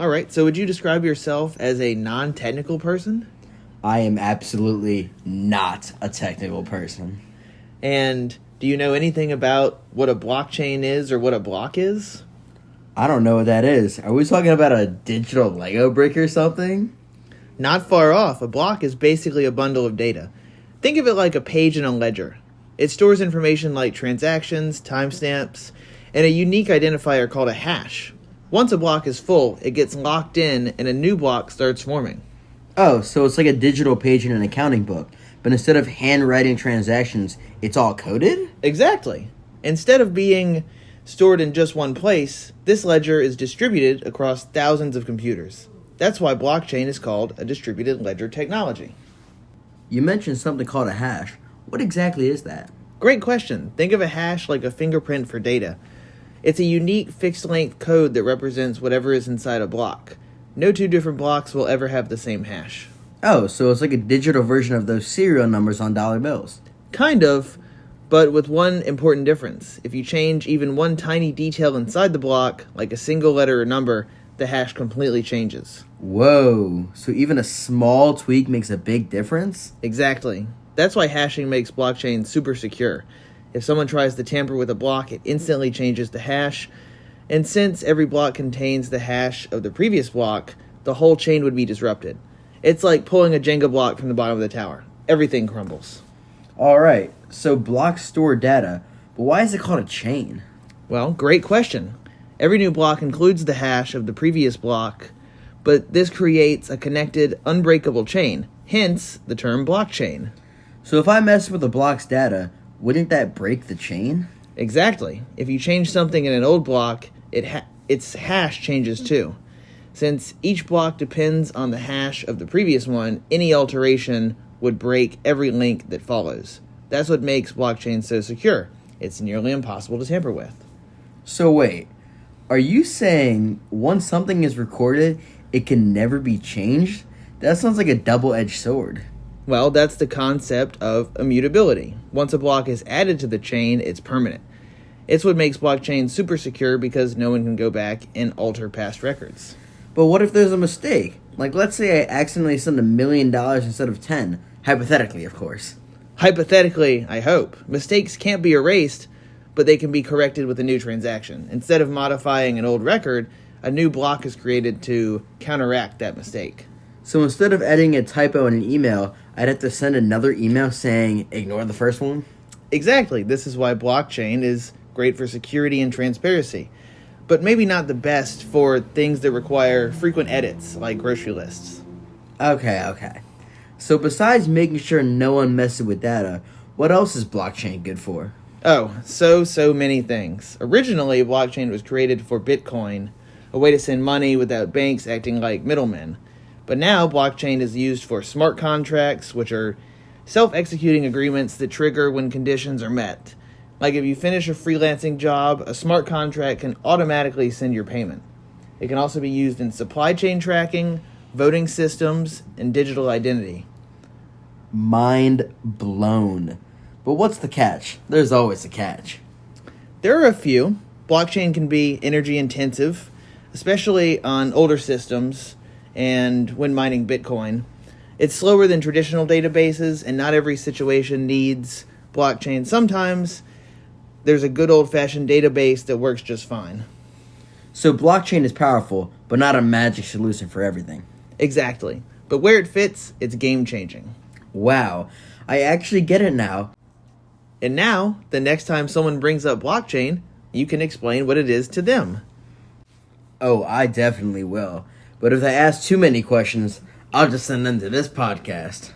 All right, so would you describe yourself as a non-technical person? I am absolutely not a technical person. And do you know anything about what a blockchain is or what a block is? I don't know what that is. Are we talking about a digital Lego brick or something? Not far off. A block is basically a bundle of data. Think of it like a page in a ledger. It stores information like transactions, timestamps, and a unique identifier called a hash. Once a block is full, it gets locked in and a new block starts forming. Oh, so it's like a digital page in an accounting book, but instead of handwriting transactions, it's all coded? Exactly. Instead of being stored in just one place, this ledger is distributed across thousands of computers. That's why blockchain is called a distributed ledger technology. You mentioned something called a hash. What exactly is that? Great question. Think of a hash like a fingerprint for data. It's a unique fixed-length code that represents whatever is inside a block. No two different blocks will ever have the same hash. Oh, so it's like a digital version of those serial numbers on dollar bills. Kind of, but with one important difference. If you change even one tiny detail inside the block, like a single letter or number, the hash completely changes. Whoa, so even a small tweak makes a big difference? Exactly. That's why hashing makes blockchain super secure. If someone tries to tamper with a block, it instantly changes the hash. And since every block contains the hash of the previous block, the whole chain would be disrupted. It's like pulling a Jenga block from the bottom of the tower. Everything crumbles. Alright, so blocks store data, but why is it called a chain? Well, great question. Every new block includes the hash of the previous block, but this creates a connected, unbreakable chain, hence the term blockchain. So if I mess with a block's data, wouldn't that break the chain? Exactly. If you change something in an old block, its hash changes too. Since each block depends on the hash of the previous one, any alteration would break every link that follows. That's what makes blockchain so secure. It's nearly impossible to tamper with. So wait, are you saying once something is recorded, it can never be changed? That sounds like a double-edged sword. Well, that's the concept of immutability. Once a block is added to the chain, it's permanent. It's what makes blockchain super secure because no one can go back and alter past records. But what if there's a mistake? Like, let's say I accidentally send $1 million instead of 10. Hypothetically, of course. Hypothetically, I hope. Mistakes can't be erased, but they can be corrected with a new transaction. Instead of modifying an old record, a new block is created to counteract that mistake. So instead of adding a typo in an email, I'd have to send another email saying, ignore the first one? Exactly. This is why blockchain is great for security and transparency, but maybe not the best for things that require frequent edits, like grocery lists. Okay. So besides making sure no one messes with data, what else is blockchain good for? Oh, so many things. Originally, blockchain was created for Bitcoin, a way to send money without banks acting like middlemen. But now, blockchain is used for smart contracts, which are self-executing agreements that trigger when conditions are met. Like if you finish a freelancing job, a smart contract can automatically send your payment. It can also be used in supply chain tracking, voting systems, and digital identity. Mind blown. But what's the catch? There's always a catch. There are a few. Blockchain can be energy intensive, especially on older systems and when mining Bitcoin. It's slower than traditional databases, and not every situation needs blockchain. Sometimes there's a good old-fashioned database that works just fine. So blockchain is powerful, but not a magic solution for everything. Exactly. But where it fits, it's game-changing. Wow, I actually get it now. And now, the next time someone brings up blockchain, you can explain what it is to them. Oh, I definitely will. But if they ask too many questions, I'll just send them to this podcast.